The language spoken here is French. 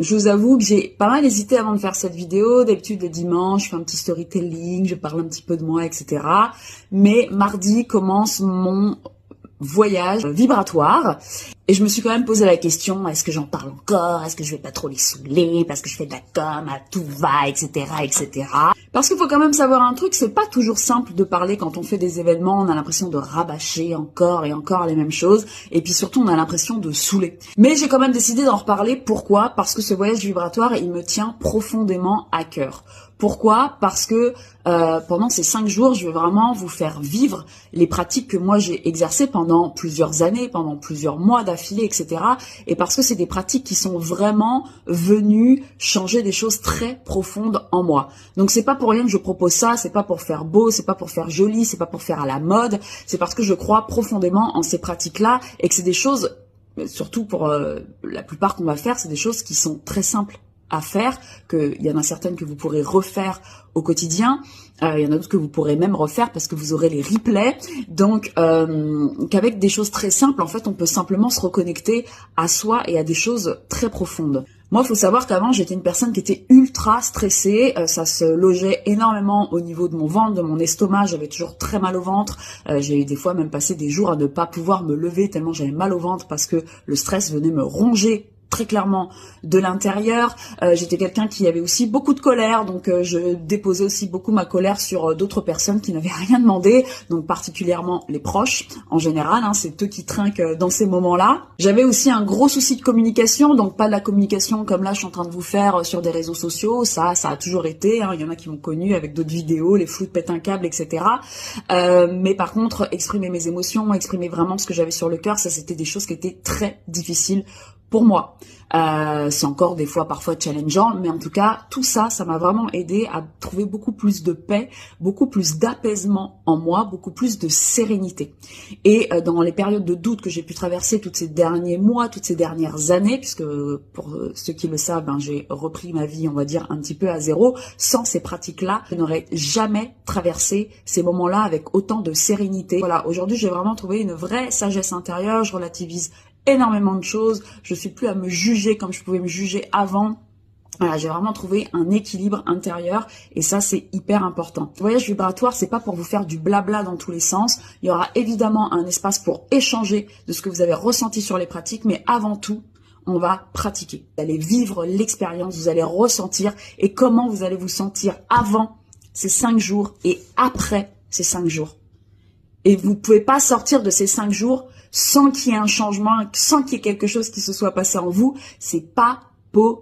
Je vous avoue que j'ai pas mal hésité avant de faire cette vidéo. D'habitude, le dimanche, je fais un petit storytelling, je parle un petit peu de moi, etc. Mais mardi commence mon voyage vibratoire. Et je me suis quand même posé la question, est-ce que j'en parle encore? Est-ce que je vais pas trop les saouler? Parce que je fais de la com, à tout va, etc., etc. Parce qu'il faut quand même savoir un truc, c'est pas toujours simple de parler quand on fait des événements, on a l'impression de rabâcher encore et encore les mêmes choses. Et puis surtout, on a l'impression de saouler. Mais j'ai quand même décidé d'en reparler. Pourquoi? Parce que ce voyage vibratoire, il me tient profondément à cœur. Pourquoi? Parce que pendant ces 5 jours, je vais vraiment vous faire vivre les pratiques que moi j'ai exercées pendant plusieurs années, pendant plusieurs mois d'affilée, etc. Et parce que c'est des pratiques qui sont vraiment venues changer des choses très profondes en moi. Donc c'est pas pour rien que je propose ça, c'est pas pour faire beau, c'est pas pour faire joli, c'est pas pour faire à la mode, c'est parce que je crois profondément en ces pratiques-là et que c'est des choses, surtout pour la plupart qu'on va faire, c'est des choses qui sont très simples à faire, qu'il y en a certaines que vous pourrez refaire au quotidien, il y en a d'autres que vous pourrez même refaire parce que vous aurez les replays, donc qu'avec des choses très simples, en fait, on peut simplement se reconnecter à soi et à des choses très profondes. Moi, il faut savoir qu'avant, j'étais une personne qui était ultra stressée, ça se logeait énormément au niveau de mon ventre, de mon estomac, j'avais toujours très mal au ventre, j'ai des fois même passé des jours à ne pas pouvoir me lever tellement j'avais mal au ventre parce que le stress venait me ronger très clairement de l'intérieur. J'étais quelqu'un qui avait aussi beaucoup de colère, donc je déposais aussi beaucoup ma colère sur d'autres personnes qui n'avaient rien demandé, donc particulièrement les proches en général, hein, c'est eux qui trinquent dans ces moments-là. J'avais aussi un gros souci de communication, donc pas de la communication comme là je suis en train de vous faire sur des réseaux sociaux, ça a toujours été, hein, il y en a qui m'ont connu avec d'autres vidéos, les flous de pète un câble, etc. Mais par contre, exprimer mes émotions, exprimer vraiment ce que j'avais sur le cœur, ça c'était des choses qui étaient très difficiles pour moi. C'est encore des fois parfois challengeant, mais en tout cas, tout ça, ça m'a vraiment aidé à trouver beaucoup plus de paix, beaucoup plus d'apaisement en moi, beaucoup plus de sérénité. Et dans les périodes de doute que j'ai pu traverser tous ces derniers mois, toutes ces dernières années, puisque pour ceux qui le savent, j'ai repris ma vie, on va dire, un petit peu à zéro, sans ces pratiques-là, je n'aurais jamais traversé ces moments-là avec autant de sérénité. Voilà, aujourd'hui, j'ai vraiment trouvé une vraie sagesse intérieure, je relativise énormément de choses, je suis plus à me juger comme je pouvais me juger avant. Voilà, j'ai vraiment trouvé un équilibre intérieur et ça c'est hyper important. Le voyage vibratoire, c'est pas pour vous faire du blabla dans tous les sens. Il y aura évidemment un espace pour échanger de ce que vous avez ressenti sur les pratiques, mais avant tout, on va pratiquer. Vous allez vivre l'expérience, vous allez ressentir et comment vous allez vous sentir avant ces 5 jours et après ces 5 jours. Et vous pouvez pas sortir de ces 5 jours sans qu'il y ait un changement, sans qu'il y ait quelque chose qui se soit passé en vous. C'est pas possible.